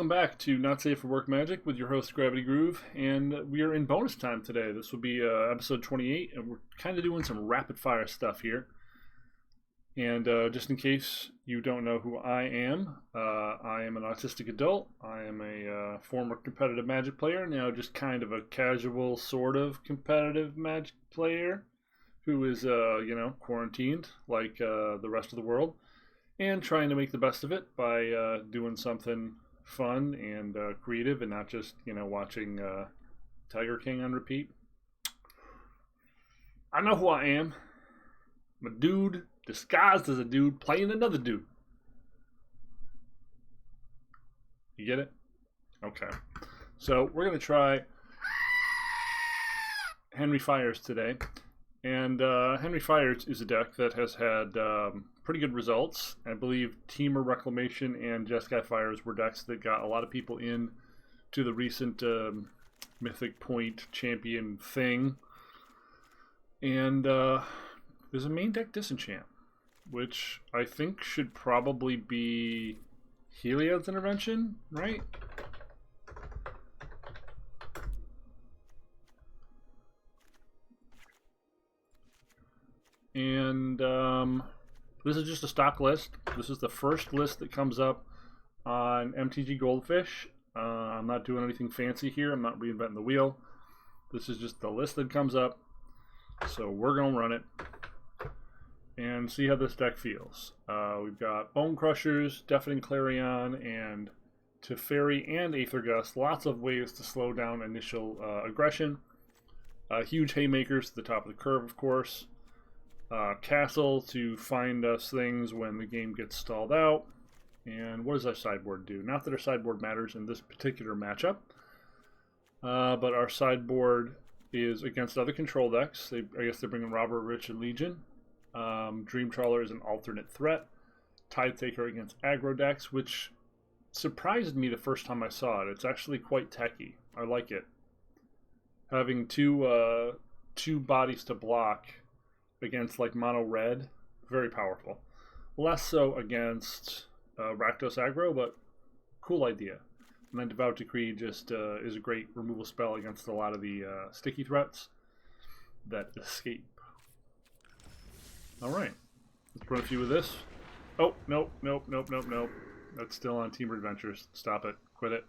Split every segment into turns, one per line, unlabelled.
welcome back to Not Safe for Work Magic with your host Gravity Groove, and we are in bonus time today. This will be episode 28, and we're kind of doing some rapid fire stuff here. And just in case you don't know who I am an autistic adult. I am a former competitive Magic player, now just kind of a casual, sort of competitive Magic player who is, quarantined like the rest of the world, and trying to make the best of it by doing something fun and creative, and not just watching Tiger King on repeat. I know who I am. I'm a dude disguised as a dude playing another dude. You get it? Okay. So we're gonna try Henry Fires today. And Henry Fires is a deck that has had pretty good results. I believe Teamer Reclamation and Jeskai Fires were decks that got a lot of people in to the recent Mythic Point champion thing. And there's a main deck Disenchant, which I think should probably be Heliod's Intervention, right? And this is just a stock list. This is the first list that comes up on MTG Goldfish. I'm not doing anything fancy here. I'm not reinventing the wheel. This is just the list that comes up. So we're going to run it and see how this deck feels. We've got Bone Crushers, Deafening Clarion, and Teferi and Aether Gust. Lots of ways to slow down initial aggression. Huge Haymakers to the top of the curve, of course. Castle to find us things when the game gets stalled out. And what does our sideboard do? Not that our sideboard matters in this particular matchup, but our sideboard is against other control decks. I guess they're bringing Robert, Rich, and Legion. Dream Trawler is an alternate threat. Tide Taker against aggro decks, which surprised me the first time I saw it. It's actually quite techy. I like it. Having two bodies to block against like mono red, very powerful. Less so against Rakdos aggro, but cool idea. And then Devout Decree just is a great removal spell against a lot of the sticky threats that escape. Alright, let's run a few of this. Oh, nope. That's still on Team Adventures. Stop it. Quit it.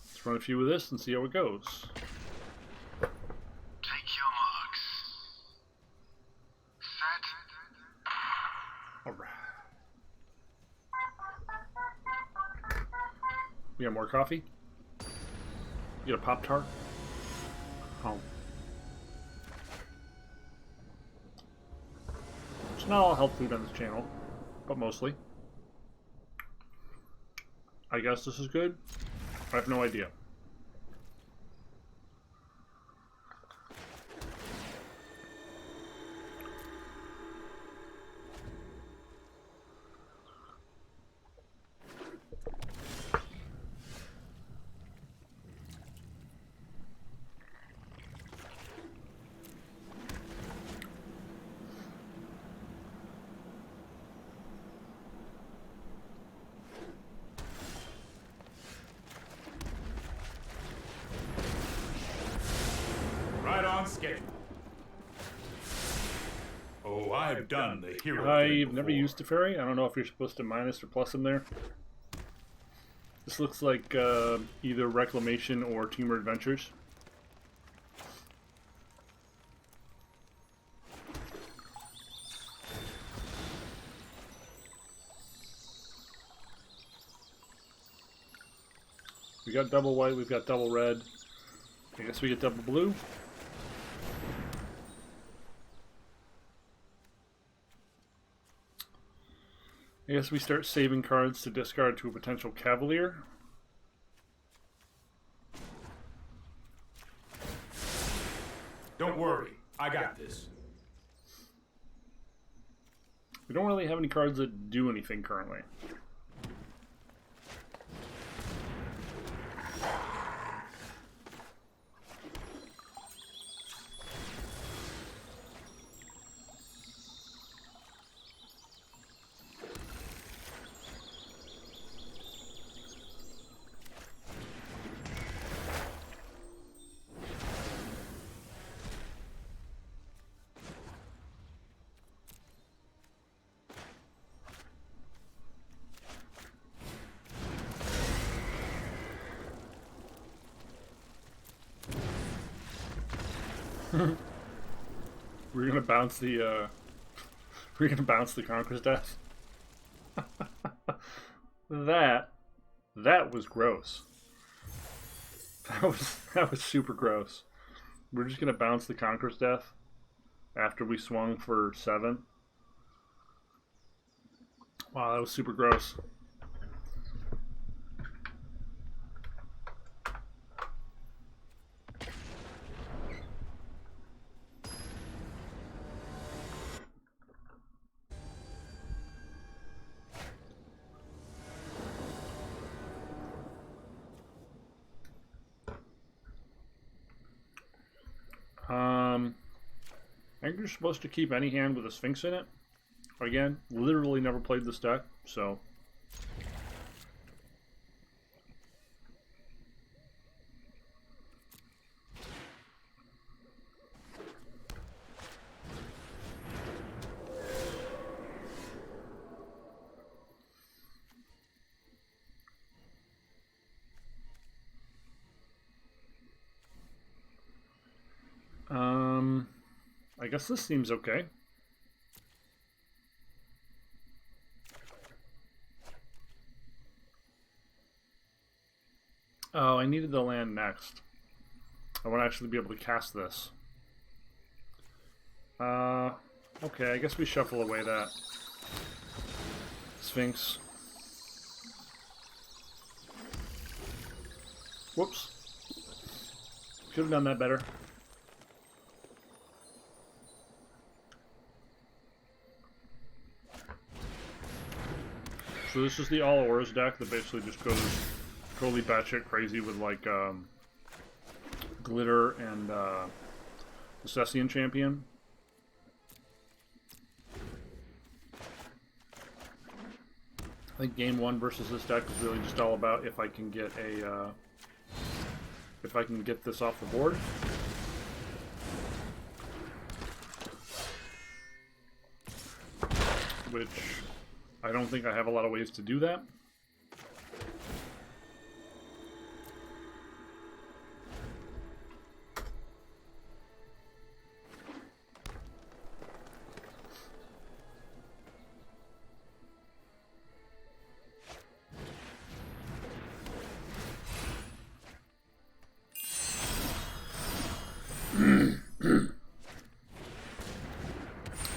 Let's run a few of this and see how it goes.
Take your marks. Set.
Alright. We got more coffee? You got a Pop-Tart? Oh. It's not all health food on this channel, but mostly. I guess this is good. I have no idea.
Schedule. Oh, I've done the hero.
I've never used Teferi. I don't know if you're supposed to minus or plus him there. This looks like either Reclamation or Teamer Adventures. We got double white, we've got double red. I guess we get double blue. I guess we start saving cards to discard to a potential Cavalier.
Don't worry, I got this.
We don't really have any cards that do anything currently. We're gonna bounce the we're gonna bounce the Conqueror's Death. That was gross. That was super gross. We're just gonna bounce the Conqueror's Death after we swung for 7. Wow, that was super gross. I think you're supposed to keep any hand with a Sphinx in it. Again, literally never played this deck, so... I guess this seems okay. Oh, I needed the land next. I want to actually be able to cast this. Okay, I guess we shuffle away that Sphinx. Whoops. Should have done that better. So this is the All Auras deck that basically just goes totally batshit crazy with like Glitter and the Cessian Champion. I think game 1 versus this deck is really just all about if I can get a if I can get this off the board. Which I don't think I have a lot of ways to do that.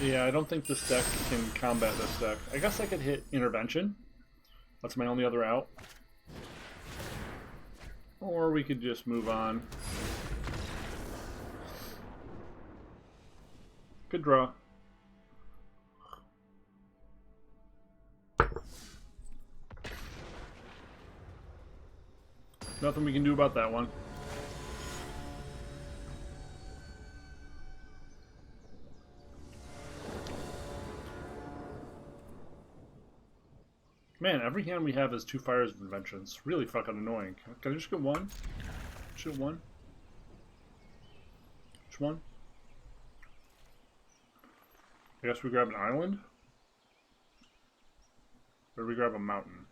Yeah, I don't think this deck can combat this deck. I guess I could hit Intervention. That's my only other out. Or we could just move on. Good draw. Nothing we can do about that one. Man, every hand we have is 2 Fires of Invention. It's really fucking annoying. Can I just get 1? Just get 1? Just 1? I guess we grab an island? Or do we grab a mountain?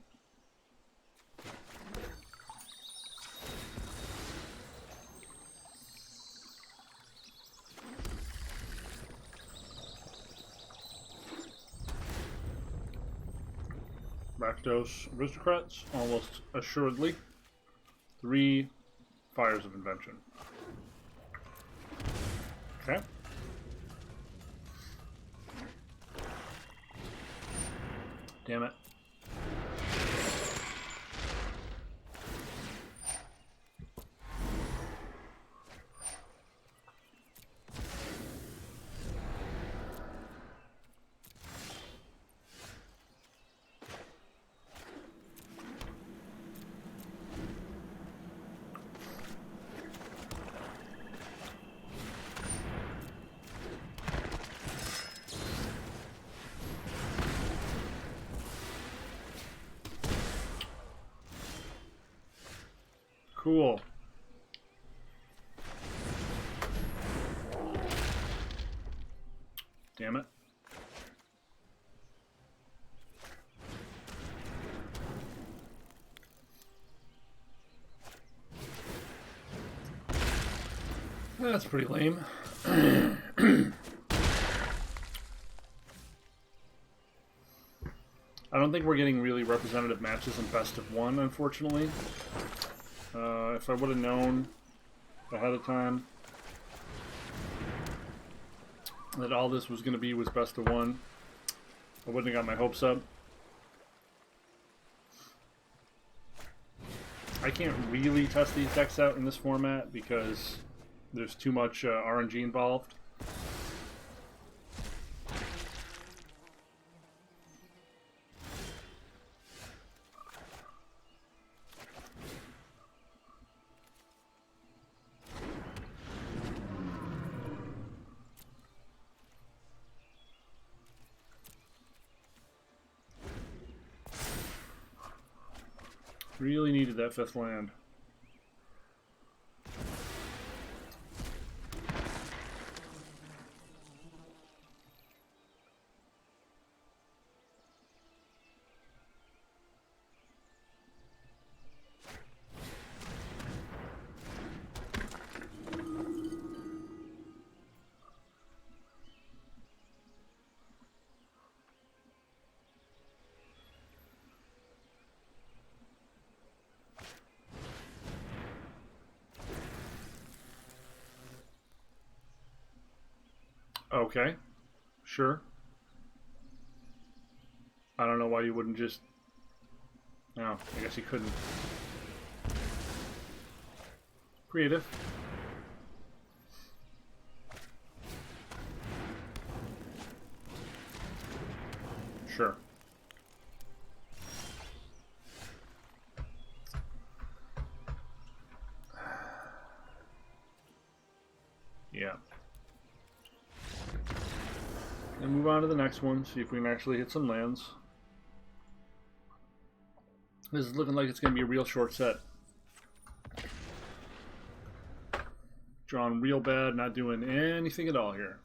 Rakdos Aristocrats, almost assuredly. 3 Fires of Invention. Okay. Damn it. Cool. Damn it. That's pretty lame. I don't think we're getting really representative matches in best of one, unfortunately. If I would have known ahead of time that all this was going to be was best of one, I wouldn't have got my hopes up. I can't really test these decks out in this format because there's too much RNG involved. Really needed that 5th land. Okay, sure. I don't know why you wouldn't just... No, I guess you couldn't. Creative. Sure. Yeah. And move on to the next one, see if we can actually hit some lands. This is looking like it's going to be a real short set. Drawn real bad, not doing anything at all here.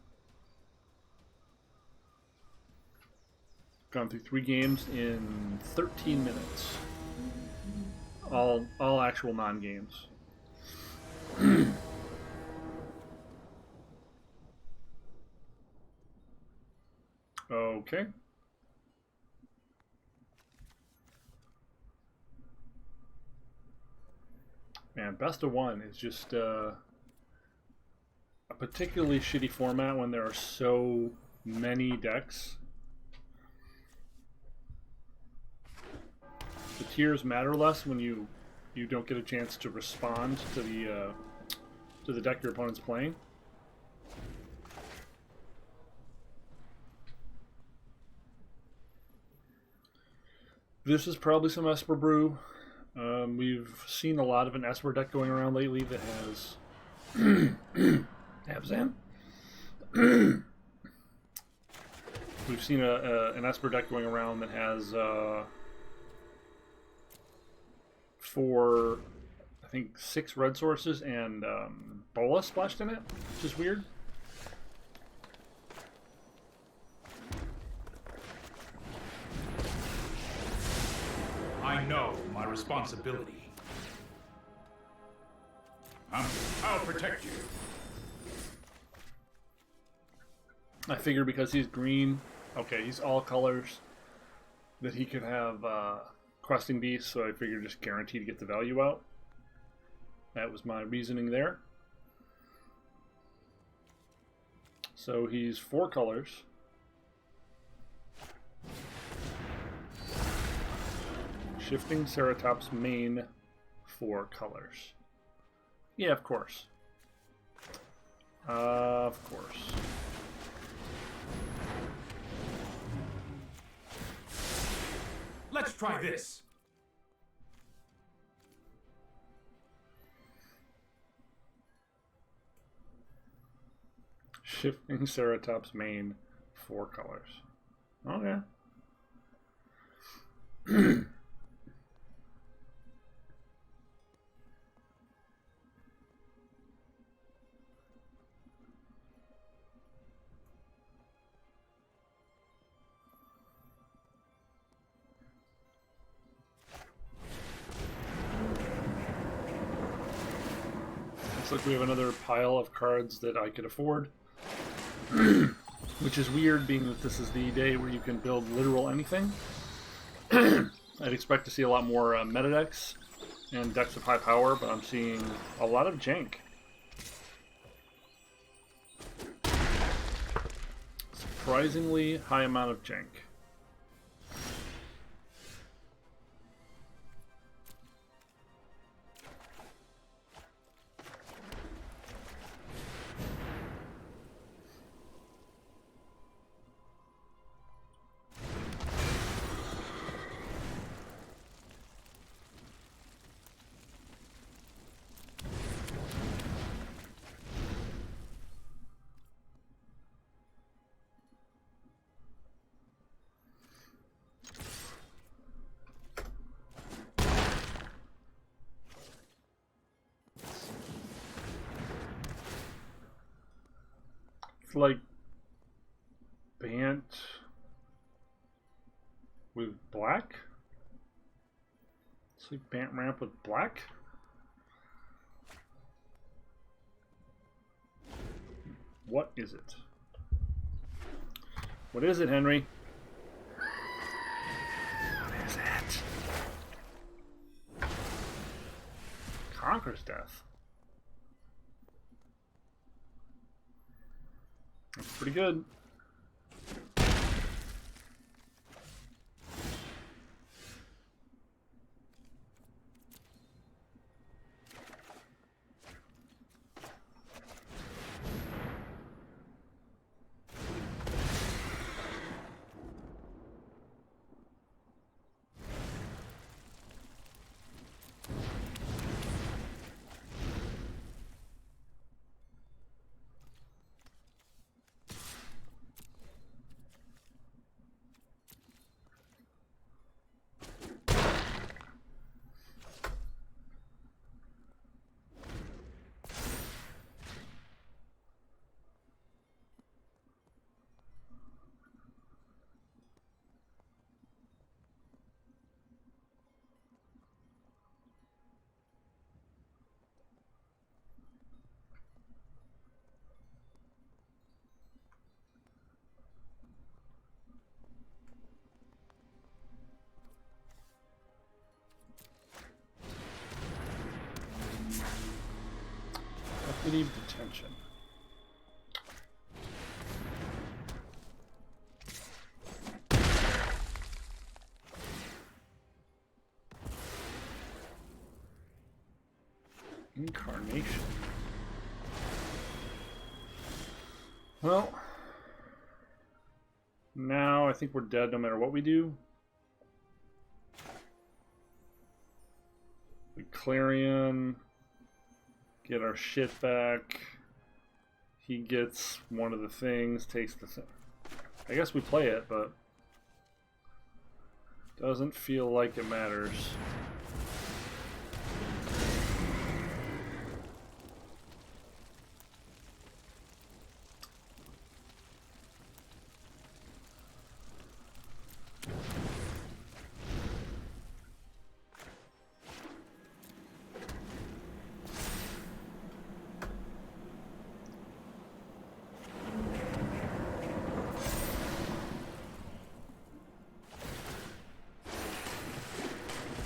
Gone through 3 games in 13 minutes. All actual non-games. Okay. Man, best of one is just a particularly shitty format when there are so many decks. The tiers matter less when you don't get a chance to respond to the deck your opponent's playing. This is probably some Esper Brew. We've seen a lot of an Esper deck going around lately that has Abzan. We've seen an Esper deck going around that has 4, I think 6 red sources and Bola splashed in it, which is weird.
I know my responsibility. I'll protect you.
I figure because he's green, okay, he's all colors, that he could have questing beasts, so I figured just guaranteed to get the value out. That was my reasoning there. So he's 4 colors. Shifting Ceratop's main 4 colors. Yeah, of course. Of course.
Let's try this.
Shifting Ceratop's main 4 colors. Okay. Looks like we have another pile of cards that I could afford. Which is weird, being that this is the day where you can build literal anything. I'd expect to see a lot more meta decks and decks of high power, but I'm seeing a lot of jank. Surprisingly high amount of jank. It's like Bant with black? It's like Bant ramp with black? What is it? What is it, Henry? What is it? Conquer's Death. That's pretty good. Deputy detention. Incarnation. Well, now I think we're dead no matter what we do. We Clarion, get our shit back. He gets one of the things, takes the thing. I guess we play it, but doesn't feel like it matters.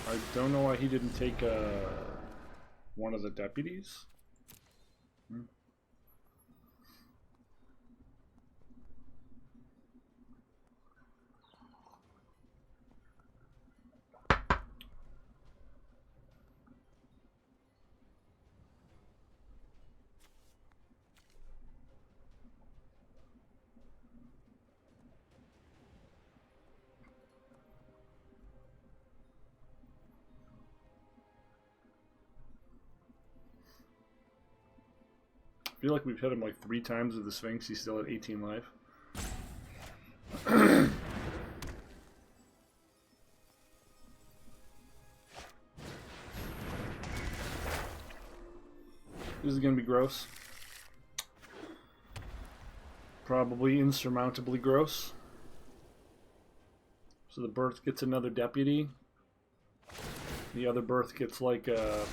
I don't know why he didn't take one of the deputies. I feel like we've hit him like 3 times with the Sphinx. He's still at 18 life. This is going to be gross. Probably insurmountably gross. So the Birth gets another deputy. The other Birth gets like a,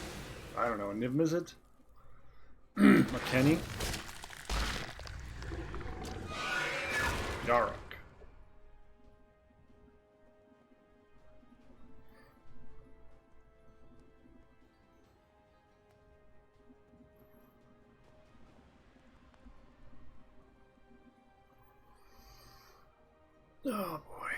I don't know, a Niv Mizzet? a Kenny. Yarok. Oh boy.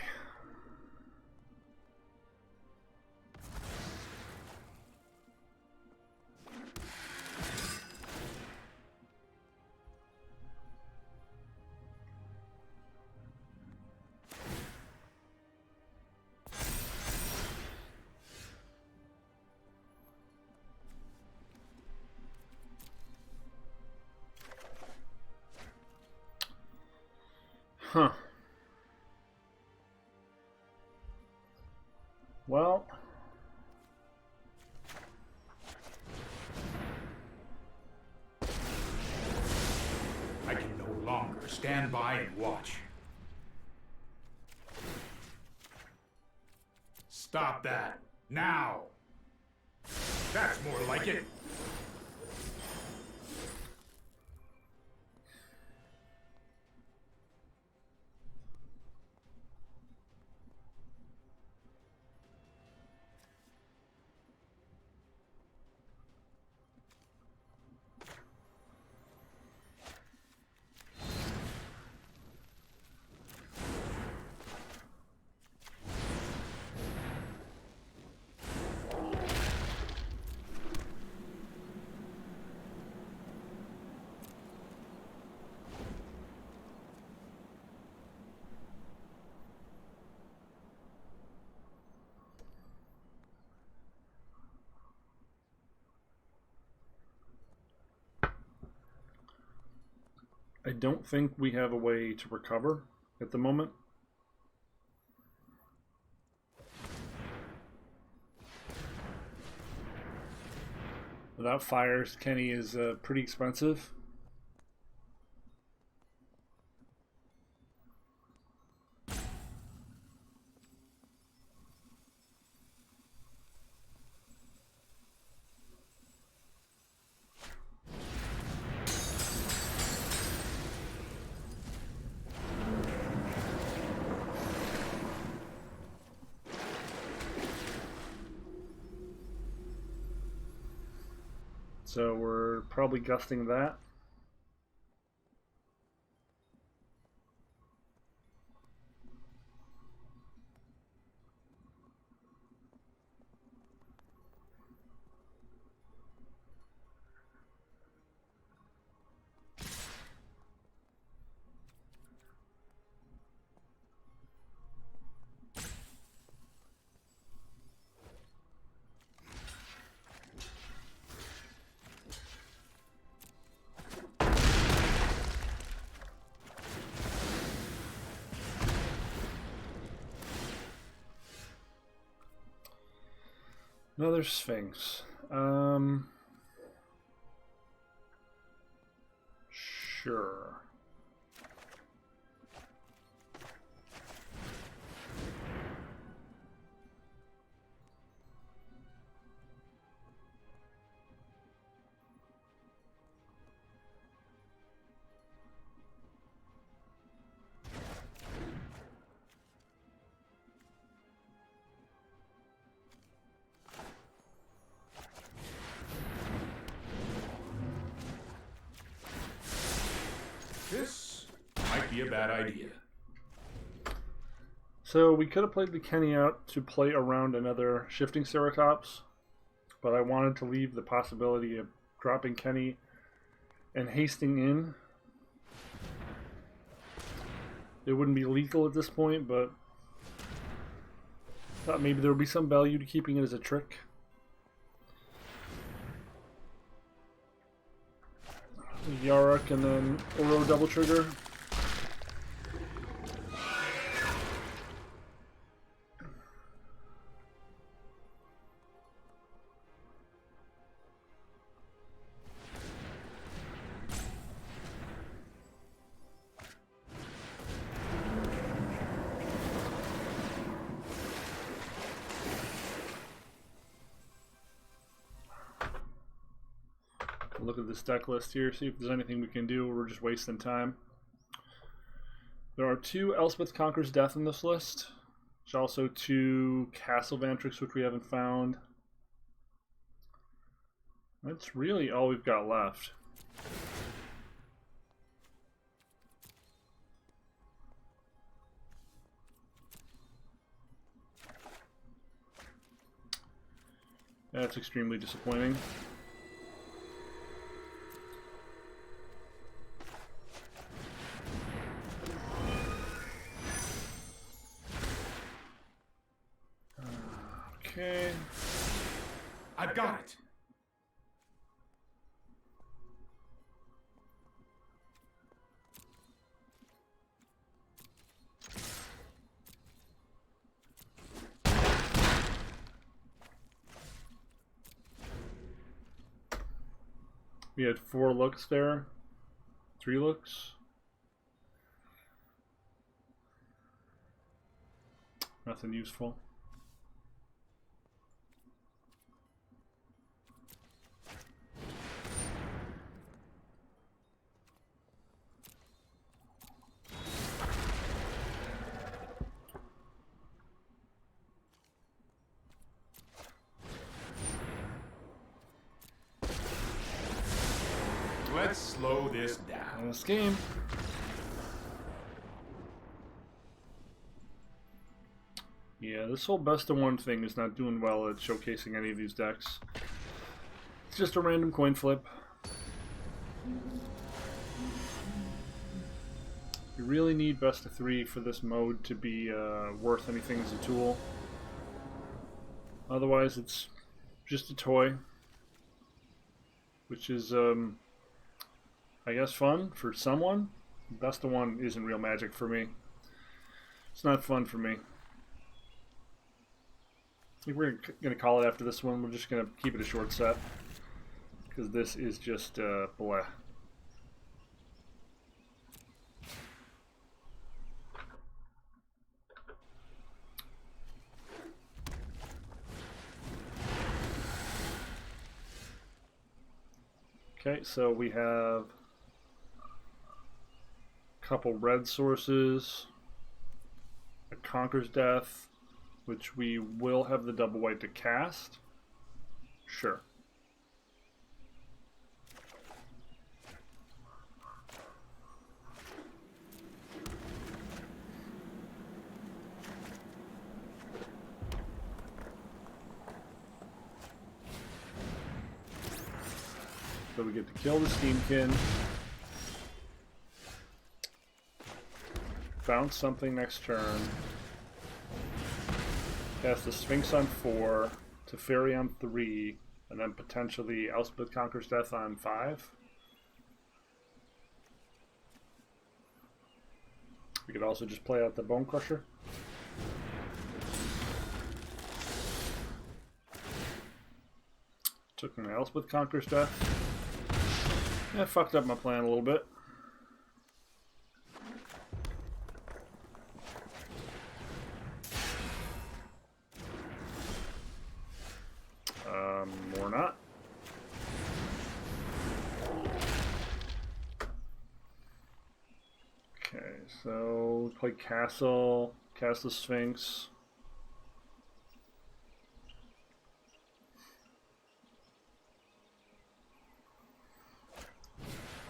Huh. Well,
I can no longer stand by and watch. Stop that. Now! That's more like it.
I don't think we have a way to recover at the moment. Without fires, Kenny is pretty expensive. So we're probably gusting that. Another Sphinx. Sure.
This might be a bad idea.
So we could have played the Kenny out to play around another Shifting Ceratops, but I wanted to leave the possibility of dropping Kenny and hasting in. It wouldn't be lethal at this point, but thought maybe there would be some value to keeping it as a trick. Yarok and then Oro double trigger. Look at this deck list here, see if there's anything we can do. We're just wasting time. There are 2 Elspeth Conquers Death in this list. There's also 2 Castle Vantrix, which we haven't found. That's really all we've got left. That's extremely disappointing. Okay.
I've got it.
We had 4 looks there. 3 looks. Nothing useful.
Let's slow this down.
This game. Yeah, this whole best of 1 thing is not doing well at showcasing any of these decks. It's just a random coin flip. You really need best of 3 for this mode to be worth anything as a tool. Otherwise, it's just a toy, which is, I guess, fun for someone. Best of 1 isn't real Magic for me. It's not fun for me. I think we're going to call it after this one. We're just going to keep it a short set, because this is just bleh. Okay, so we have a couple red sources, a Conquer's Death, which we will have the double white to cast. Sure. So we get to kill the Steamkin, bounce something next turn, cast the Sphinx on 4, Teferi on 3, and then potentially Elspeth Conquers Death on 5. We could also just play out the Bone Crusher. Took my Elspeth Conquers Death. Yeah, fucked up my plan a little bit. Or not. Okay, so play Castle, cast the Sphinx.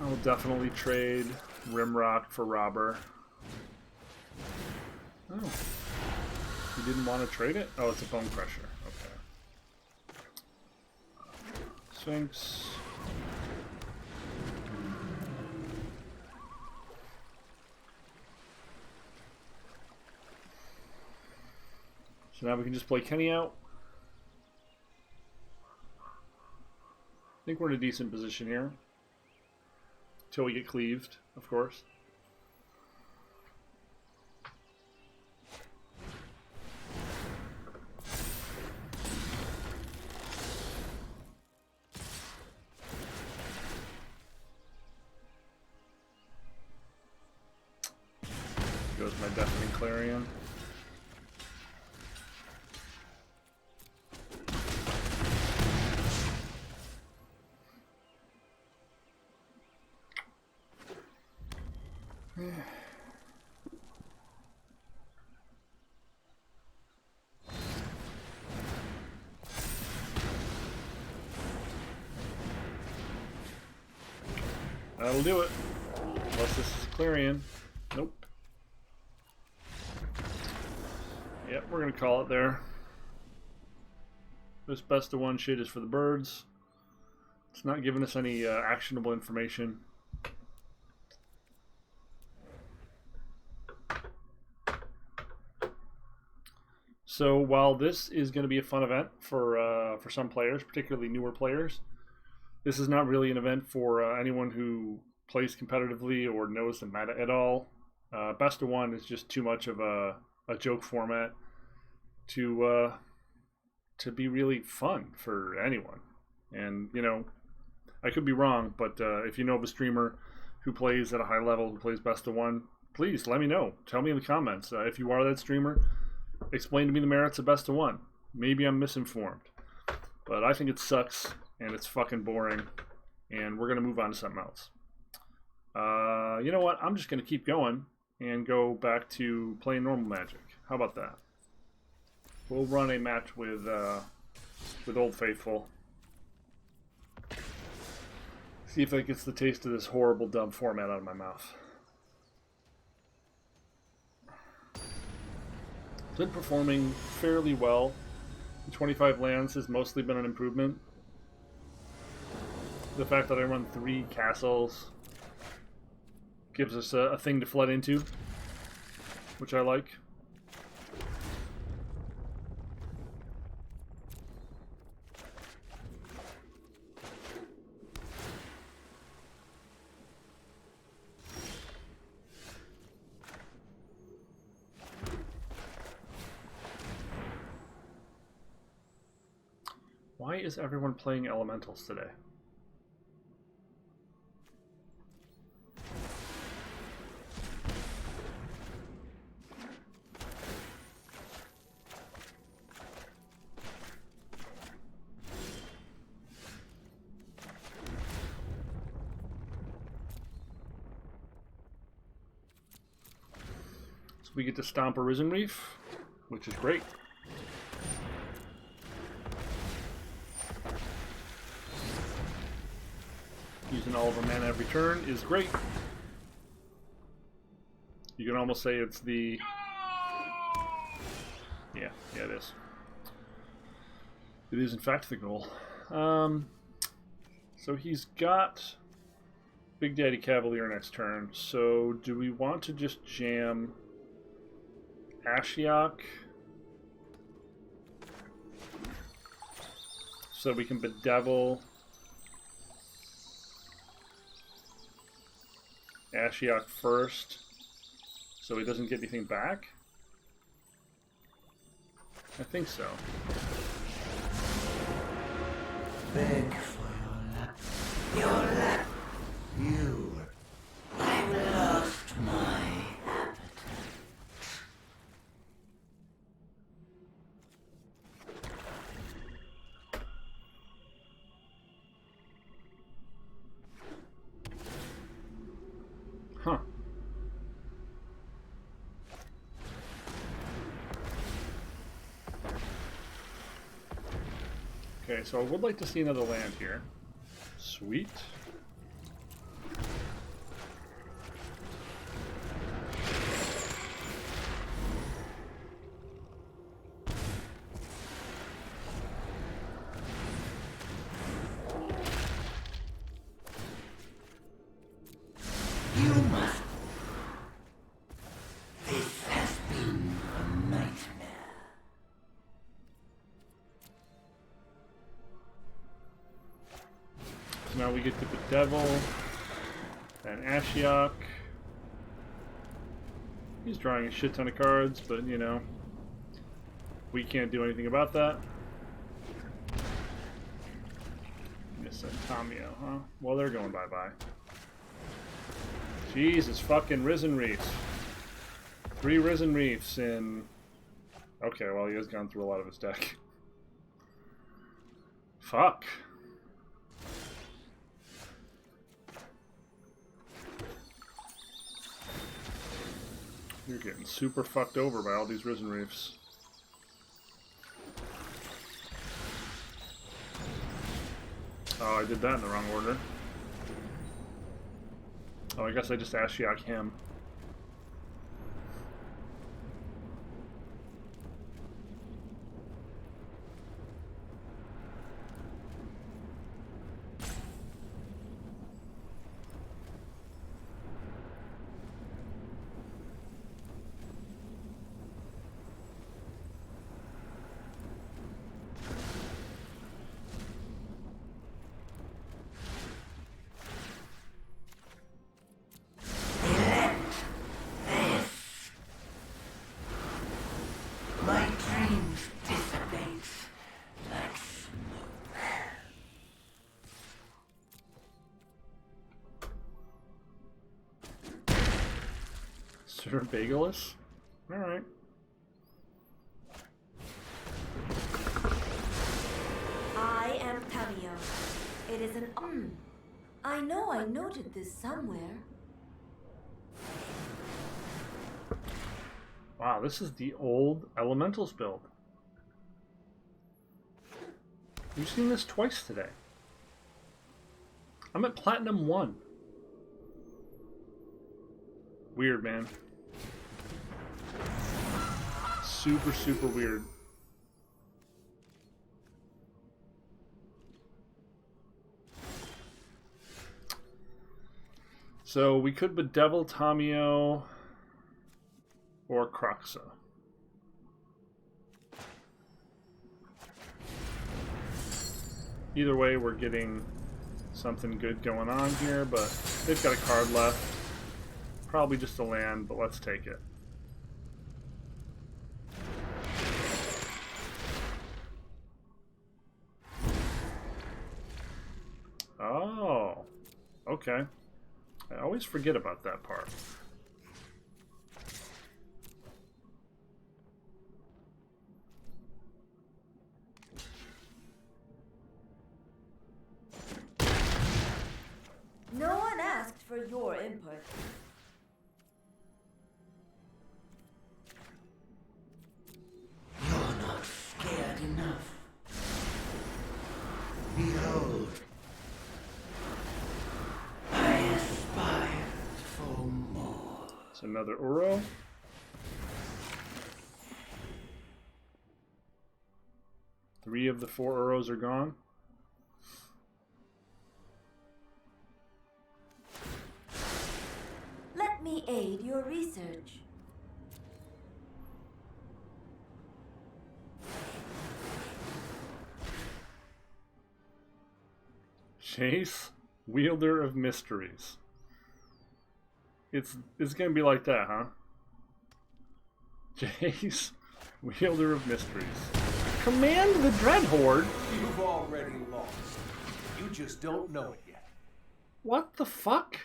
I'll definitely trade Rimrock for Robber. Oh. You didn't want to trade it? Oh, it's a Bone Crusher. Okay. Sphinx. So now we can just play Kenny out. I think we're in a decent position here. Till we get cleaved, of course. Goes my Deafening Clarion. That'll do it. Unless this is Clarion. Nope. Yep, we're gonna call it there. This best of one shit is for the birds. It's not giving us any actionable information. So while this is going to be a fun event for some players, particularly newer players, this is not really an event for anyone who plays competitively or knows the meta at all. Best of one is just too much of a joke format to be really fun for anyone. And, you know, I could be wrong, but if you know of a streamer who plays at a high level, who plays best of one, please let me know. Tell me in the comments. If you are that streamer, explain to me the merits of best of one. Maybe I'm misinformed. But I think it sucks, and it's fucking boring, and we're going to move on to something else. You know what? I'm just going to keep going and go back to playing normal Magic. How about that? We'll run a match with Old Faithful. See if that gets the taste of this horrible, dumb format out of my mouth. Been performing fairly well. The 25 lands has mostly been an improvement. The fact that I run 3 castles gives us a thing to flood into, which I like. Why is everyone playing elementals today? So we get to stomp a Risen Reef, which is great. Using all of our mana every turn is great. You can almost say it's the... Yeah, it is. It is in fact the goal. So he's got Big Daddy Cavalier next turn. So do we want to just jam Ashiok so we can bedevil Ashiok first, so he doesn't get anything back? I think so.
Beg for your luck. I've lost my appetite.
Huh. Okay, so I would like to see another land here. Sweet.
You must. This has been a nightmare.
So now we get to Bedevil and Ashiok. He's drawing a shit ton of cards, but you know, we can't do anything about that. Miss Tomio, huh? Well, they're going bye-bye. Jesus fucking Risen Reefs. 3 Risen Reefs in... Okay, well, he has gone through a lot of his deck. Fuck. You're getting super fucked over by all these Risen Reefs. Oh, I did that in the wrong order. Oh, I guess I just Ashiok him.
My dreams dissipate like smoke.
Sir Bagelus? Alright.
I am Tavio. It is an I know I noted this somewhere.
Wow, this is the old Elementals build. We've seen this twice today. I'm at Platinum 1. Weird, man. Super, super weird. So we could bedevil Tamio or Kroxa. Either way, we're getting something good going on here, but they've got a card left. Probably just a land, but let's take it. Oh, okay. I always forget about that part.
No one asked for your input.
You're not scared enough. Behold, I aspired for more.
It's another Uro. Three of the 4 Uros are gone.
Let me aid your research.
Chase, Wielder of Mysteries. It's gonna be like that, huh? Chase, Wielder of Mysteries. Command the Dread Horde?
You've already lost. You just don't know it yet.
What the fuck?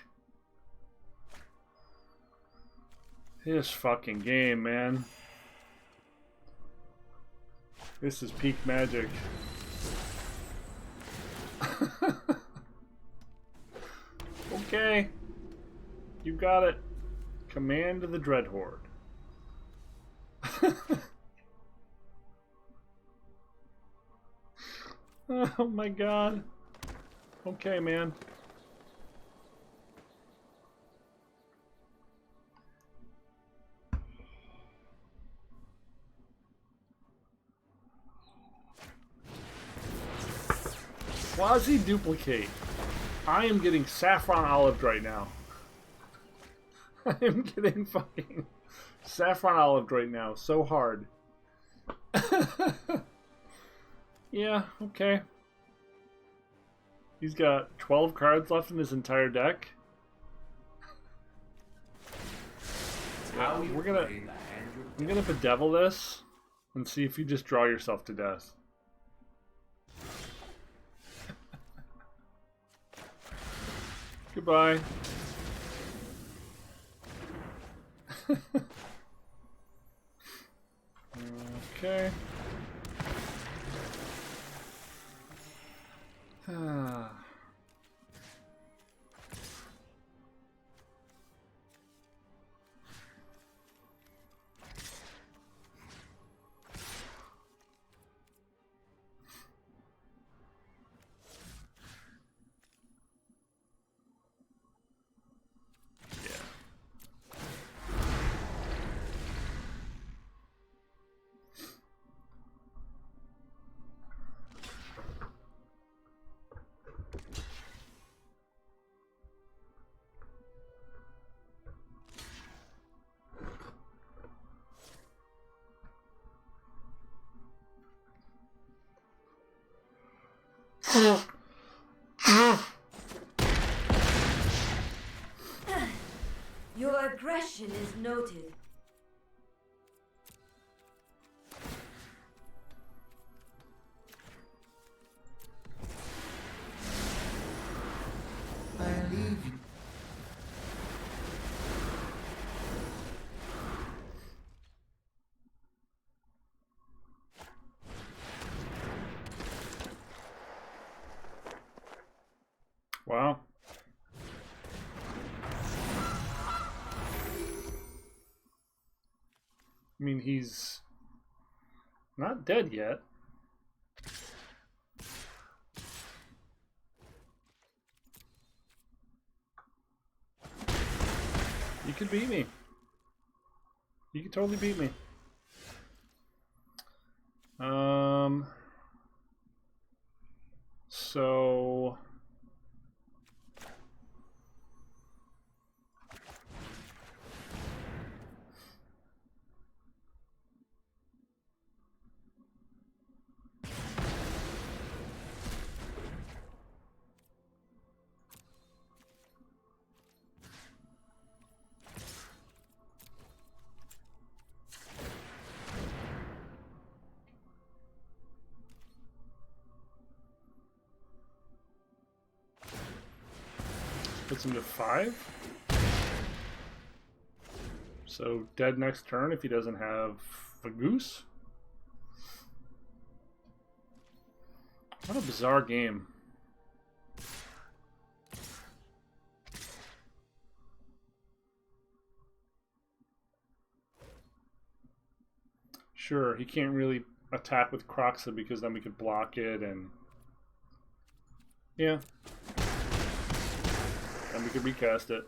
This fucking game, man. This is peak Magic. Okay. You got it. Command the Dread Horde. Oh my god. Okay, man. Quasi-duplicate. I am getting saffron olived right now. I am getting fucking saffron olived right now. So hard. Yeah, okay. He's got 12 cards left in his entire deck.
How you
We're gonna...
play the hand you're
I'm gonna bedevil this and see if you just draw yourself to death. Goodbye. Okay.
Your aggression is noted.
I leave you.
Wow. I mean, he's not dead yet. You could beat me. You could totally beat me. So puts him to 5. So dead next turn if he doesn't have a goose. What a bizarre game. Sure, he can't really attack with Kroxa because then we could block it and... yeah. And we could recast it.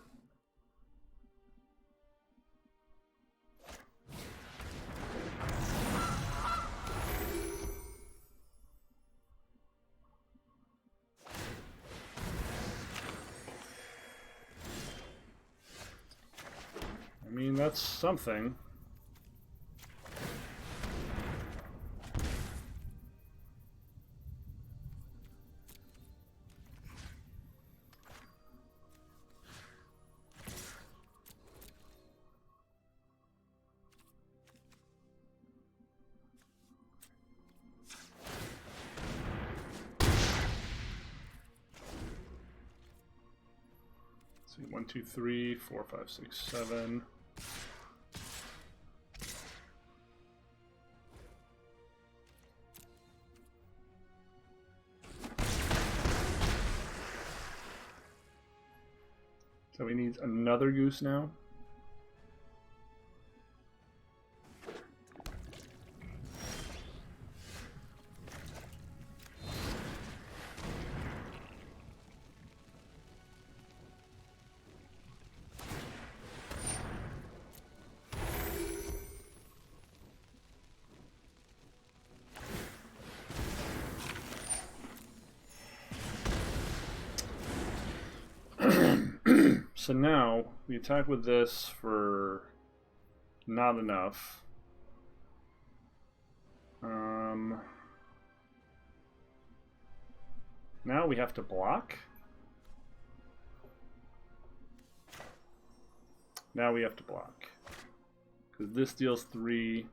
I mean, that's something. See, 1, 2, 3, 4, 5, 6, 7. So he needs another goose now. So now we attack with this for not enough. Now we have to block. Now we have to block. Because this deals 3.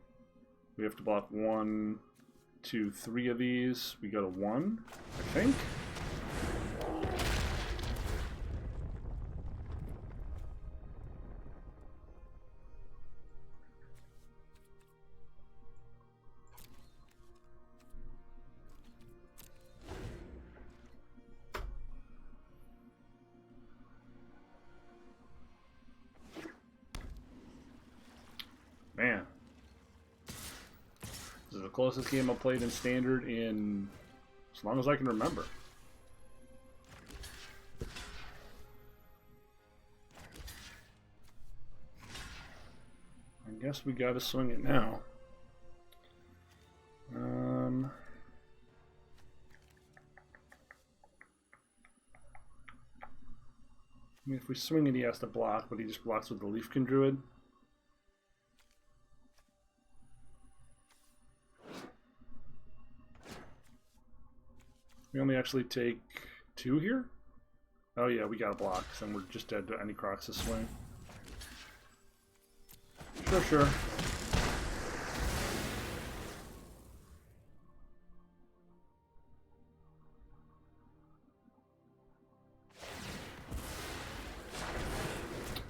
We have to block 1, 2, 3 of these. We go to 1, I think. Man, this is the closest game I've played in Standard in as long as I can remember. I guess we gotta swing it now. I mean, if we swing it, he has to block, but he just blocks with the Leafkin Druid. We only actually take 2 here? Oh yeah, we got a block, so we're just dead to any Krox swing. Sure, sure.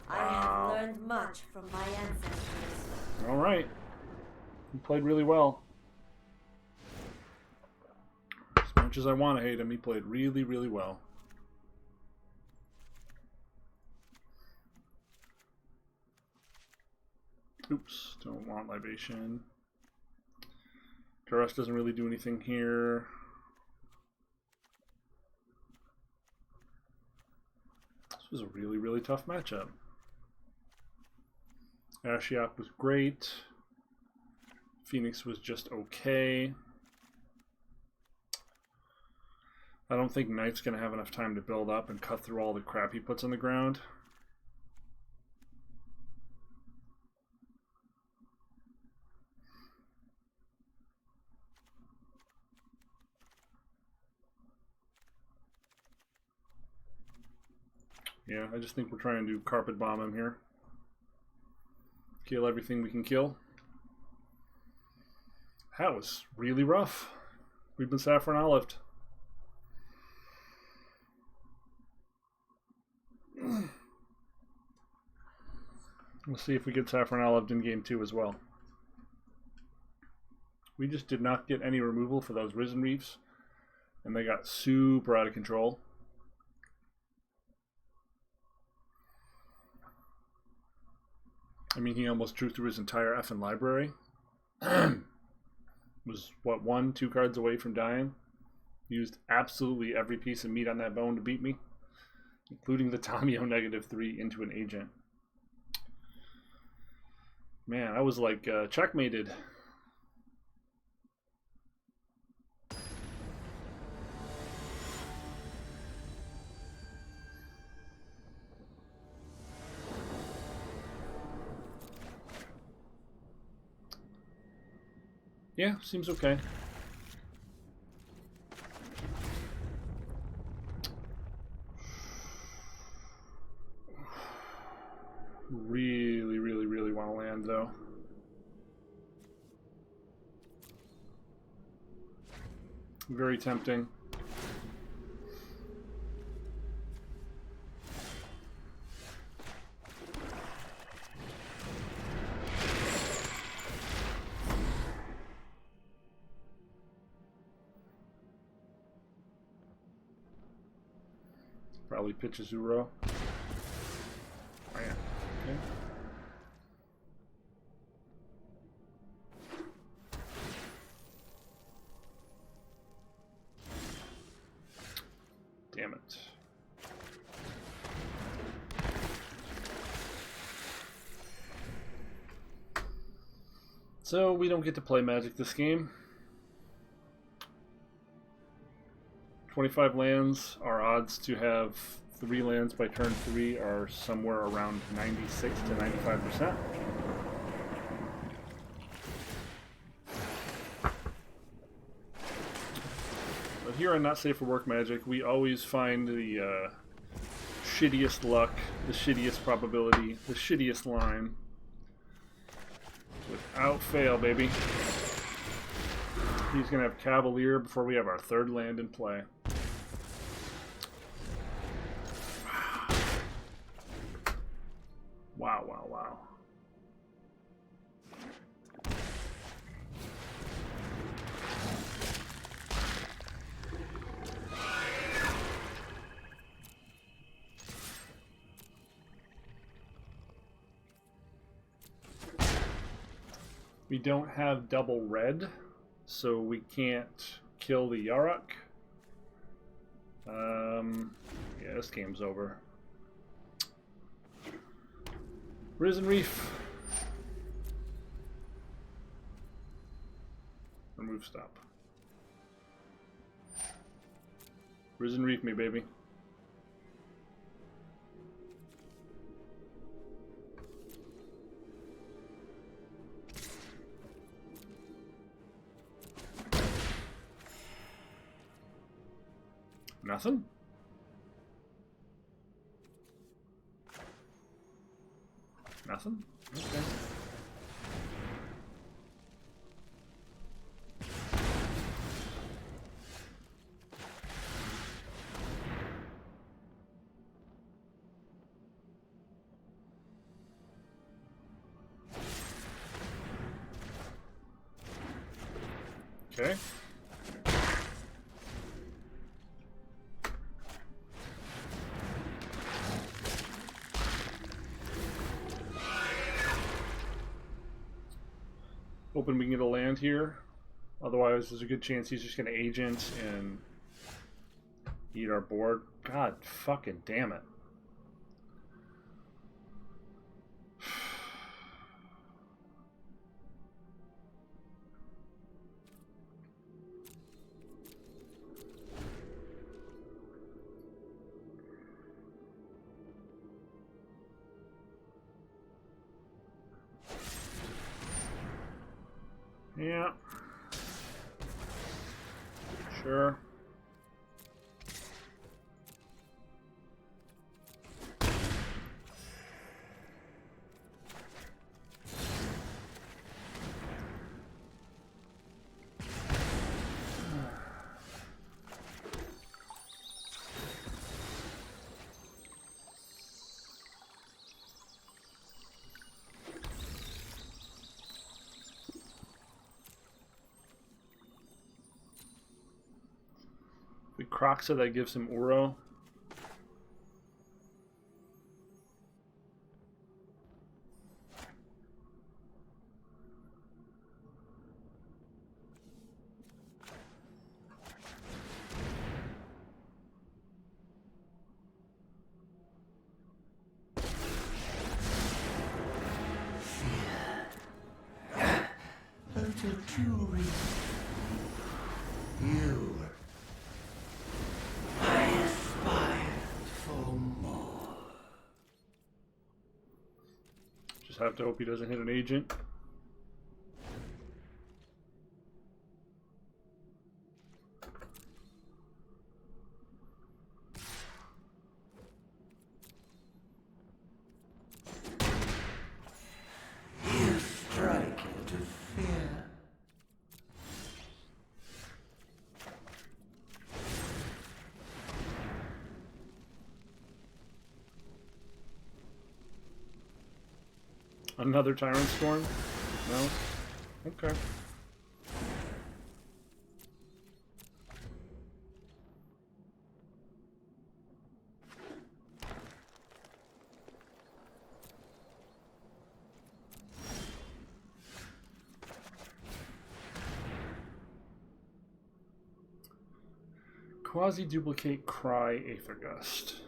I have learned much from my ancestors.
Alright. He played really well. As much as I want to hate him, he played really, really well. Oops, don't want libation. Krox doesn't really do anything here. This was a really, really tough matchup. Ashiok was great. Phoenix was just okay. I don't think Knight's going to have enough time to build up and cut through all the crap he puts on the ground. Yeah, I just think we're trying to do carpet bomb him here. Kill everything we can kill. That was really rough. We've been saffron olived. We'll see if we get saffron olived in game 2 as well. We just did not get any removal for those Risen Reefs, and they got super out of control. I mean, he almost drew through his entire effing library. Was, what, 1-2 cards away from dying. Used absolutely every piece of meat on that bone to beat me, including the Tamio -3 into an agent. Man, I was like checkmated. Yeah, seems okay. Really, really, really want to land, though. Very tempting. Probably pitch a Zuro. Oh, yeah. Okay. Damn it. So we don't get to play Magic this game. 25 lands. Our odds to have 3 lands by turn 3 are somewhere around 96 to 95%. But here on Not Safe for Work Magic, we always find the shittiest luck, the shittiest probability, the shittiest line. Without fail, baby. He's going to have Cavalier before we have our 3rd land in play. Wow, wow, wow. We don't have double red, so we can't kill the Yarok. Yeah, this game's over. Risen Reef. Remove stop. Risen Reef me, baby. Nothing? Nothing? Okay. Okay. Hoping we can get a land here. Otherwise, there's a good chance he's just going to agent and eat our board. God fucking damn it. Yeah. Sure. We Krox it, that gives him Uro.
Until jewelry. You. I aspired for more.
Just have to hope he doesn't hit an agent.
You strike into fear.
Another Tyrant Storm? No? Okay. Quasi-duplicate Cry Aethergust.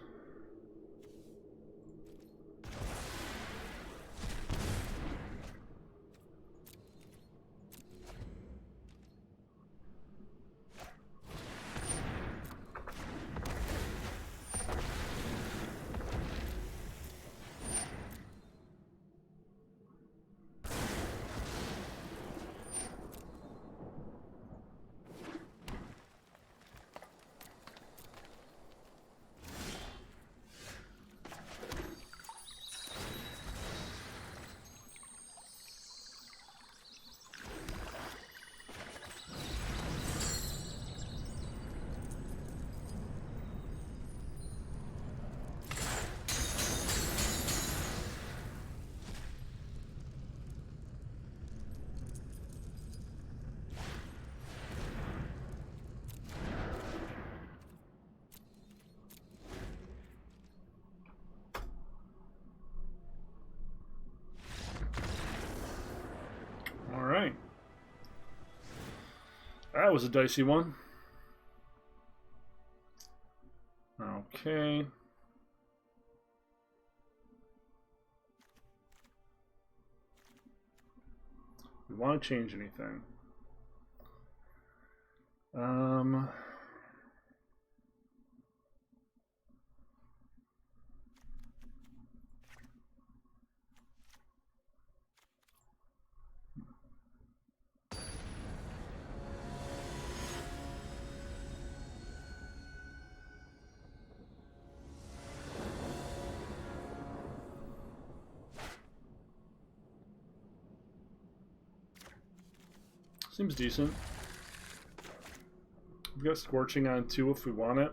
Alright. That was a dicey one. Okay. We want to change anything. Seems decent. We've got Scorching on 2 if we want it.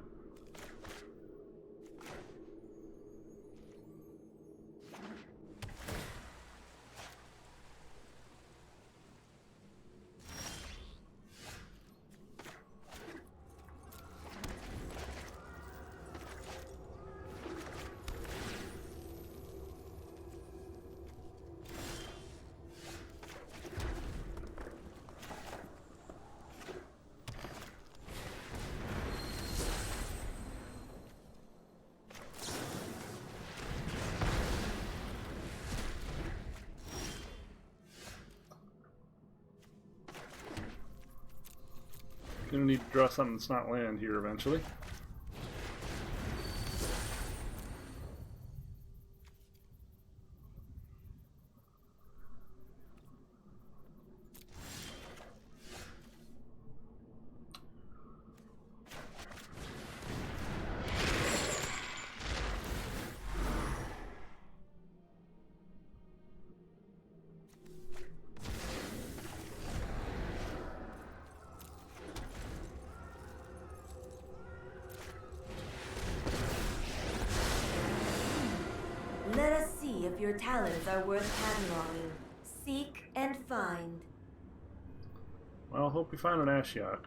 Gonna need to draw something that's not land here eventually.
Let us see if your talents are worth cataloging. Seek and find.
Well, hope we find an Ashiok.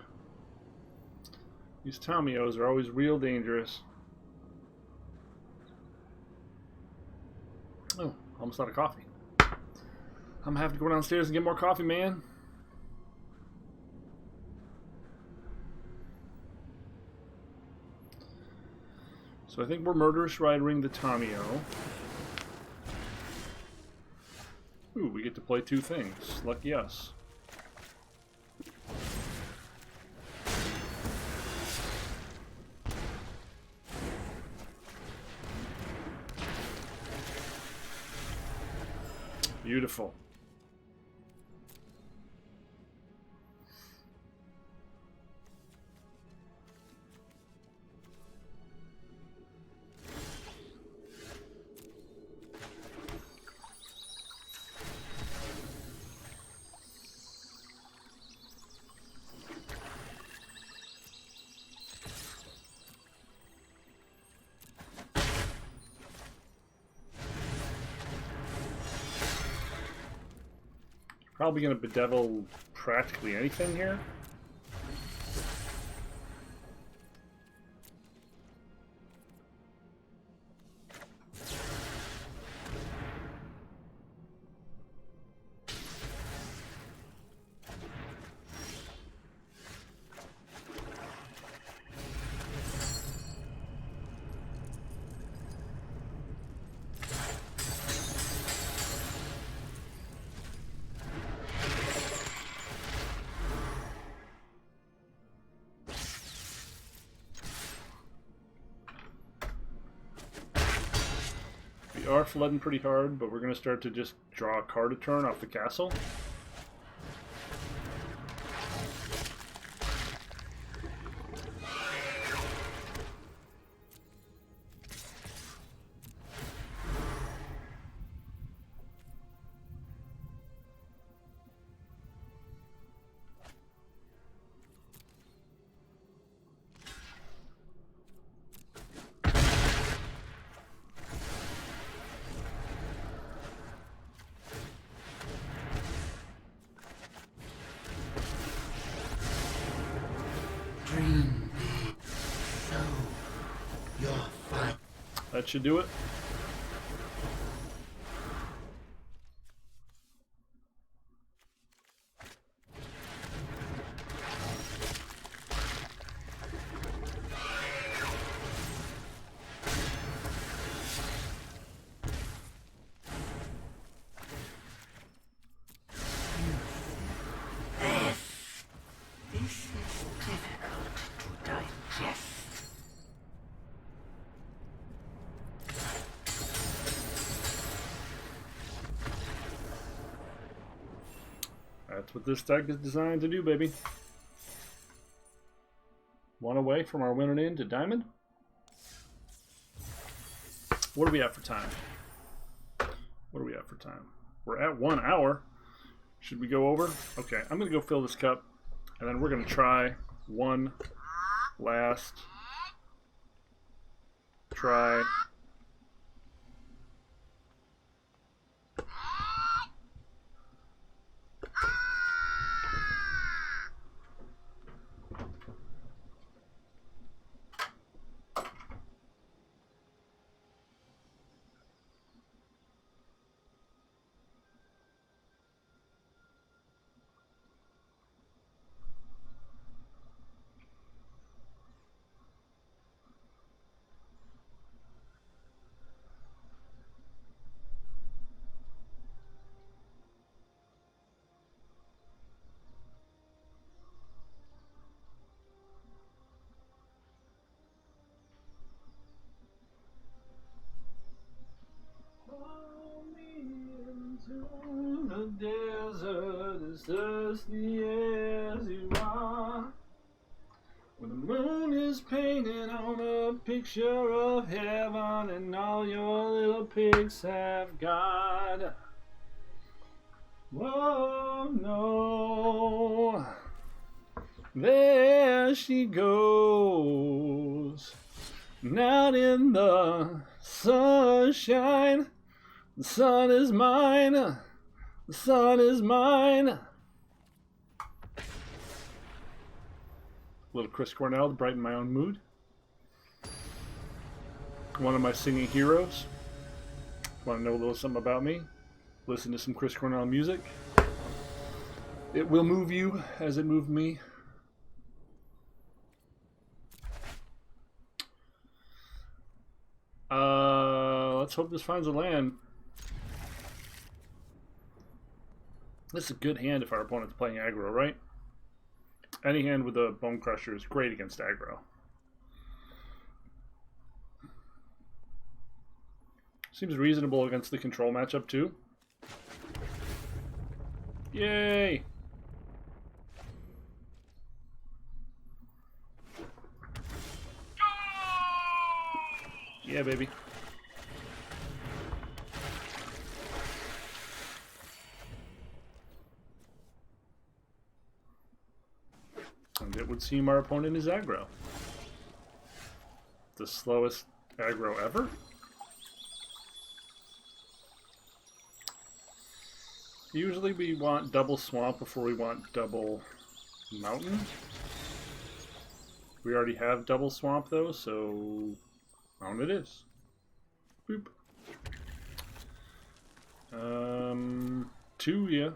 These Tamios are always real dangerous. Oh, almost out of coffee. I'm gonna have to go downstairs and get more coffee, man. So I think we're Murderous Riding the Tamio. Ooh, we get to play 2 things. Lucky us. Beautiful. Probably going to bedevil practically anything here. We are flooding pretty hard, but we're going to start to just draw a card a turn off the castle.
Dream big. So your fight.
That should do it.
This is difficult to digest.
That's what this deck is designed to do, baby. One away from our winning in to Diamond. What do we have for time? What do we have for time? We're at 1 hour. Should we go over? Okay, I'm going to go fill this cup, and then we're going to try one last try. The desert is thirsty as you are. When the moon is painted on a picture of heaven and all your little pigs have gone. Oh no, there she goes, out in the sunshine. The sun is mine. The sun is mine. A little Chris Cornell to brighten my own mood. One of my singing heroes. Want to know a little something about me? Listen to some Chris Cornell music. It will move you as it moved me. Let's hope this finds a land. This is a good hand if our opponent's playing aggro, right? Any hand with a Bone Crusher is great against aggro. Seems reasonable against the control matchup too. Yay! Yeah, baby. And it would seem our opponent is aggro. The slowest aggro ever? Usually we want double swamp before we want double mountain. We already have double swamp though, so mountain it is. Boop. 2, yeah.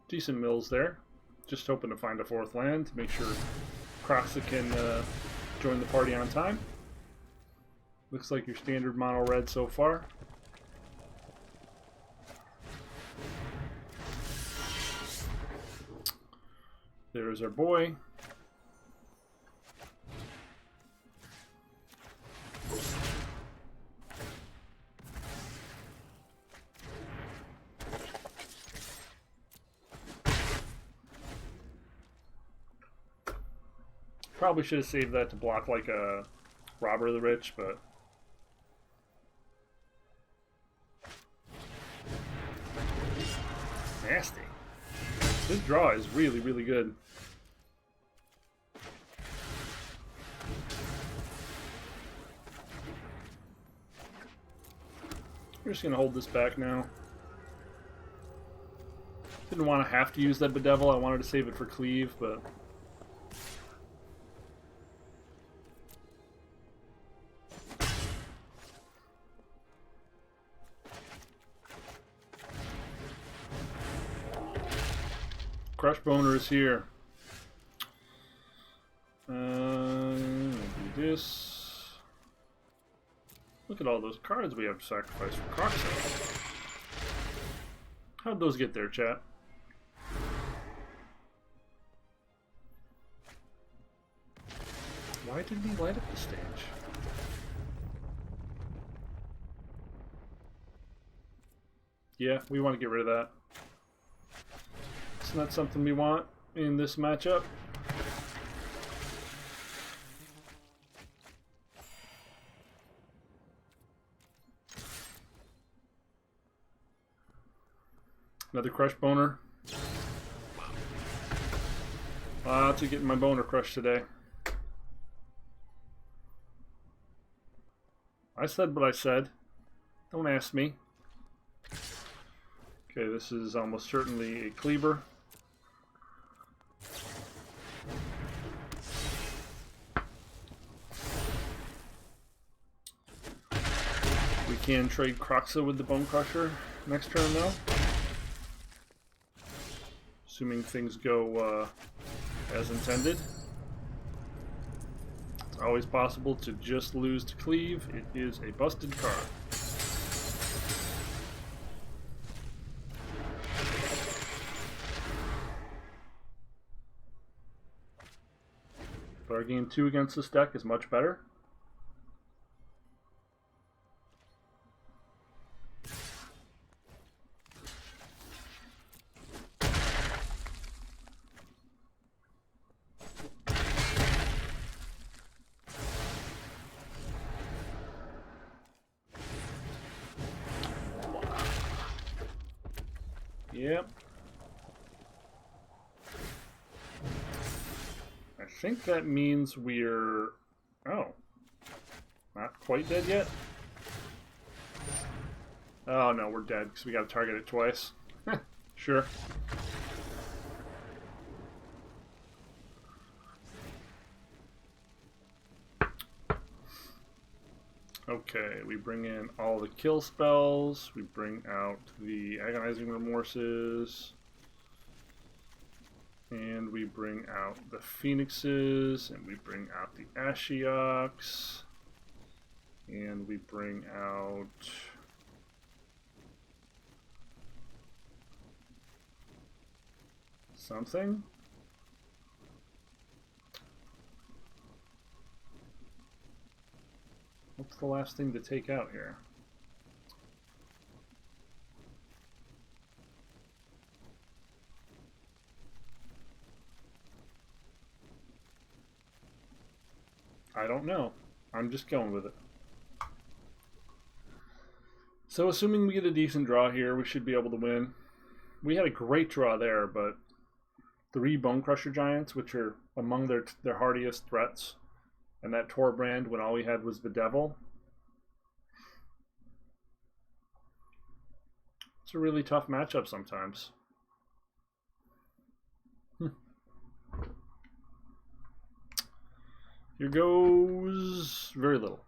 Decent mills there. Just hoping to find a 4th land to make sure Krox can join the party on time. Looks like your standard mono red so far. There's our boy. Probably should have saved that to block like a Robber of the Rich, but nasty. This draw is really, really good. We're just gonna hold this back now. Didn't want to have to use that Bedevil. I wanted to save it for Cleave, but Crush Boner is here. Do this. Look at all those cards we have to sacrifice for Krox. How'd those get there, chat? Why did we light up the stage? Yeah, we want to get rid of that. That's not something we want in this matchup. Another crush boner. Lots of getting my boner crushed today. I said what I said. Don't ask me. Okay, this is almost certainly a cleaver. We can trade Krox with the Bone Crusher next turn though. Assuming things go as intended. It's always possible to just lose to cleave. It is a busted card. But our game 2 against this deck is much better. Yep. I think that means we're... Oh. Not quite dead yet? Oh no, we're dead because we got to target it twice. Sure. Okay, we bring in all the kill spells, we bring out the Agonizing Remorses, and we bring out the Phoenixes, and we bring out the Ashioks, and we bring out something. What's the last thing to take out here? I don't know. I'm just going with it. So assuming we get a decent draw here, we should be able to win. We had a great draw there, but 3 Bone Crusher Giants, which are among their hardiest threats, and that Torbrand when all we had was the Devil. It's a really tough matchup sometimes. Here goes very little.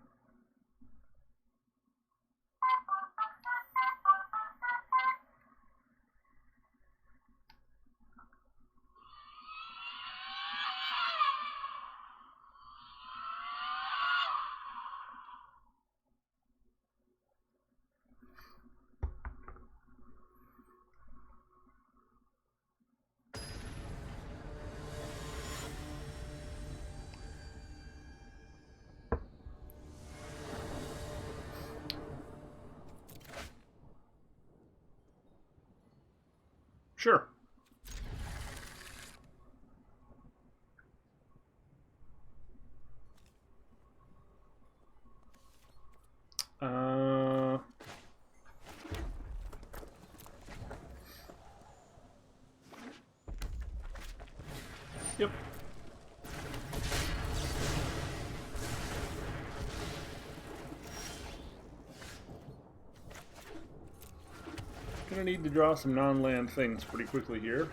Sure. Yep. Gonna need to draw some non-land things pretty quickly here.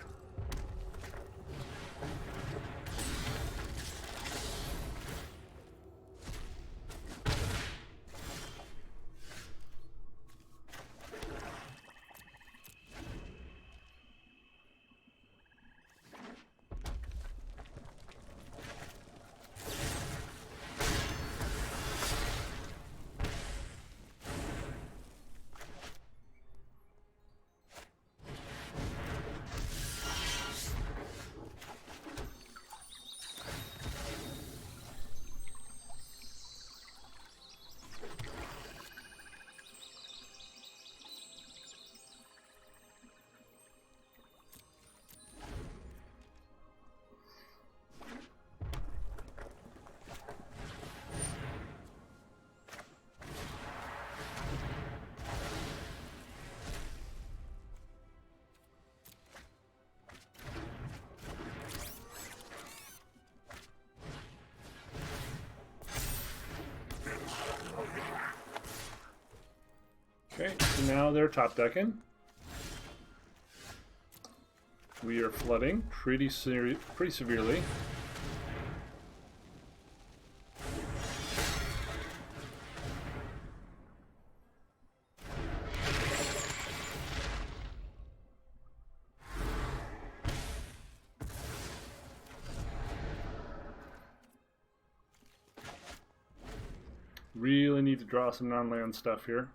Okay, so now they're top decking. We are flooding pretty severely. Really need to draw some non-land stuff here.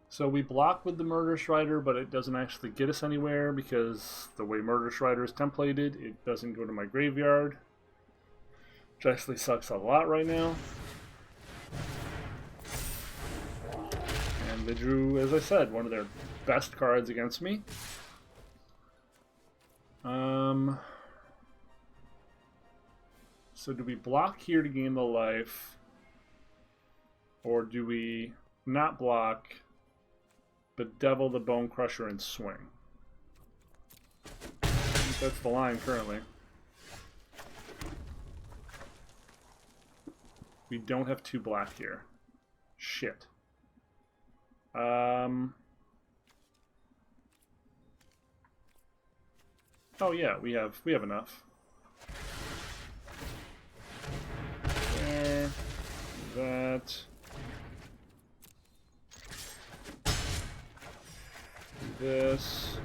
So we block with the Murderous Rider, but it doesn't actually get us anywhere because the way Murderous Rider is templated, it doesn't go to my graveyard. Which actually sucks a lot right now. And they drew, as I said, one of their best cards against me. So do we block here to gain the life? Or do we not block, but Devil the Bone Crusher and swing? I think that's the line currently. We don't have 2 black here. Shit. Oh yeah, we have enough. There. That. This.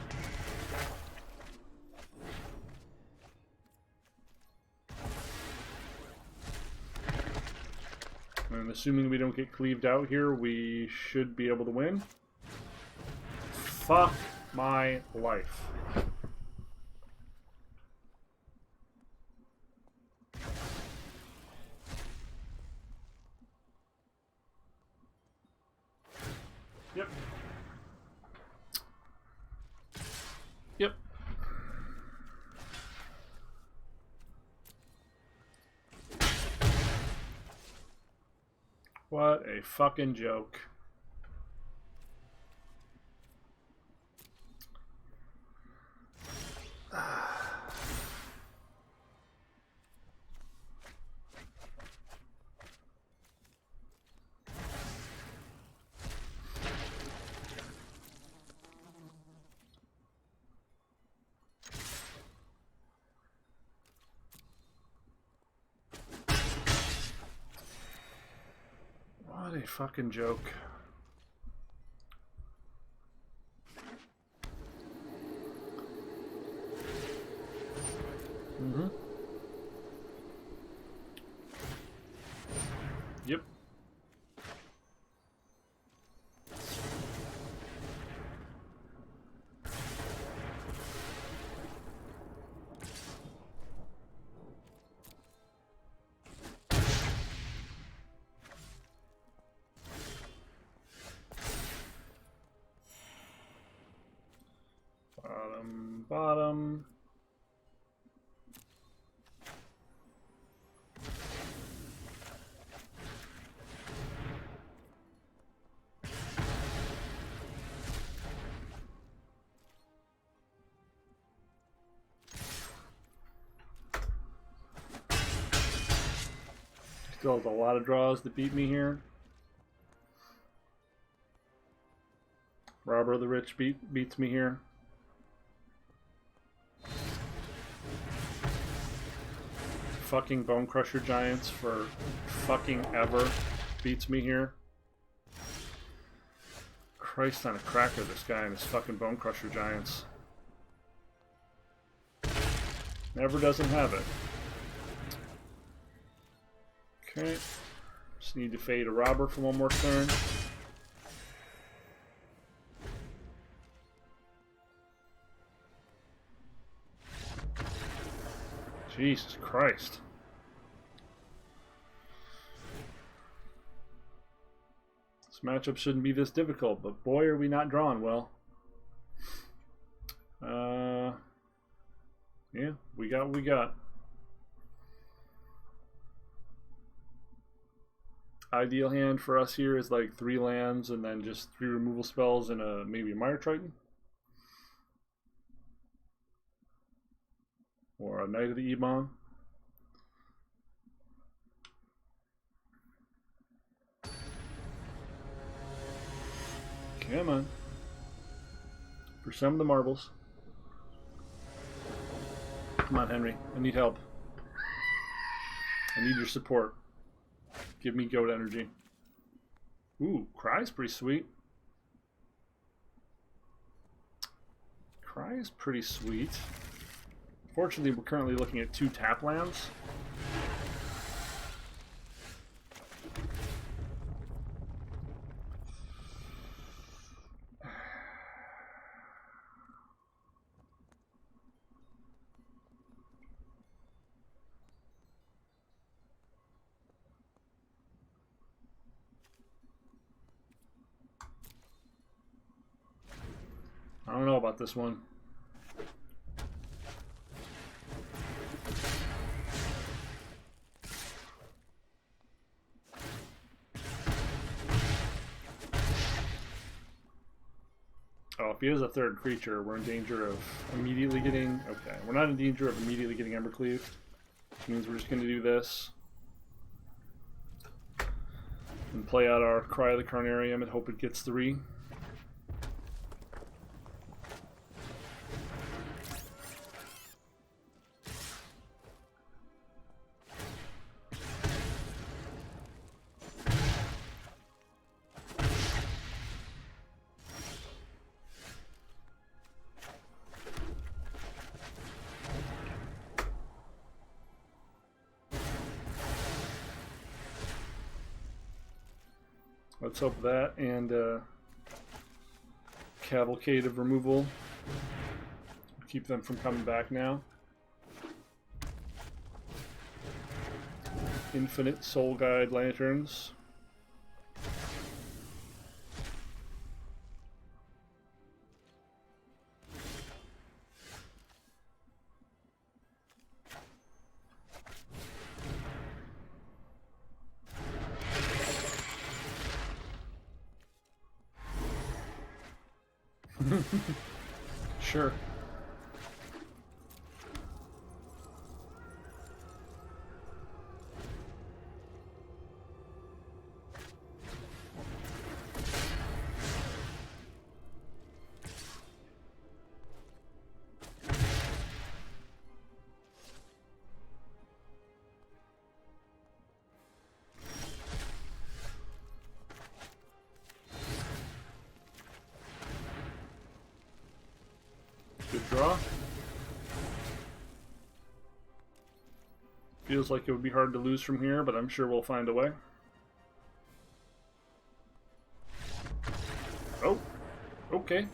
And assuming we don't get cleaved out here, we should be able to win. Fuck my life. Yep. Yep. What a fucking joke. What a fucking joke. Mm-hmm. Yep. Bottom. Still has a lot of draws to beat me here. Robber of the Rich beats me here. Fucking Bone Crusher Giants for fucking ever beats me here. Christ on a cracker, this guy and his fucking Bone Crusher Giants. Never doesn't have it. Okay. Just need to fade a robber for one more turn. Jesus Christ. This matchup shouldn't be this difficult, but boy are we not drawing well. Yeah, we got what we got. ideal hand for us here is like 3 lands and then just 3 removal spells and maybe a Mire Triton. Or a Knight of the Ebon. Come on. For some of the marbles. Come on, Henry. I need help. I need your support. Give me goat energy. Ooh, Cry's pretty sweet. Cry is pretty sweet. Fortunately, we're currently looking at 2 tap lands. I don't know about this one. Oh, if he is a 3rd creature, we're in danger of immediately getting... Okay, we're not in danger of immediately getting Embercleaved. Which means we're just going to do this. And play out our Cry of the Carnarium and hope it gets 3. Let's hope that and Cavalcade of Removal keep them from coming back now. Infinite Soul Guide Lanterns. Sure. Good draw. Feels like it would be hard to lose from here, but I'm sure we'll find a way. Oh, okay.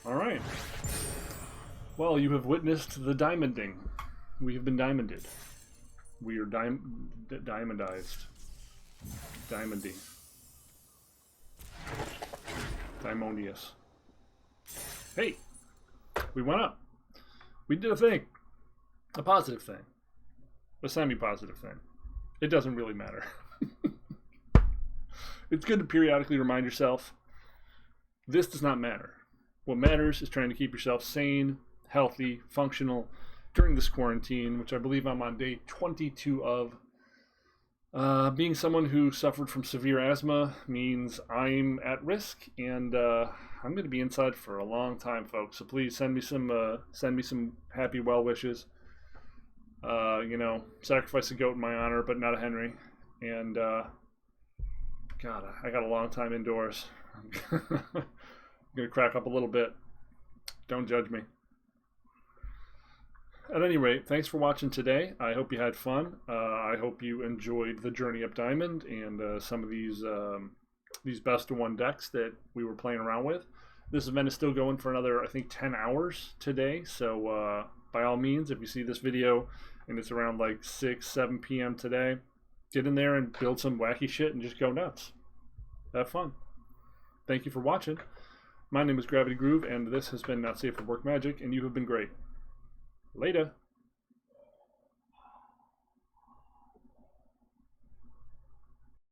Alright. Well, you have witnessed the diamonding. We have been diamonded. We are diamondized. Diamondy. Diamondius. Hey, we went up. We did a thing. A positive thing. A semi-positive thing. It doesn't really matter. It's good to periodically remind yourself, this does not matter. What matters is trying to keep yourself sane, healthy, functional during this quarantine, which I believe I'm on day 22 of. Being someone who suffered from severe asthma means I'm at risk, and I'm going to be inside for a long time, folks. So please send me some happy well wishes. You know, sacrifice a goat in my honor, but not a Henry. And God, I got a long time indoors. I'm going to crack up a little bit. Don't judge me. At any rate, thanks for watching today. I hope you had fun. I hope you enjoyed the journey up Diamond and some of these best of 1 decks that we were playing around with. This event is still going for another, I think, 10 hours today. So by all means, if you see this video and it's around like 6, 7 p.m. today, get in there and build some wacky shit and just go nuts. Have fun. Thank you for watching. My name is Gravity Groove, and this has been Not Safe for Work Magic, and you have been great. Later.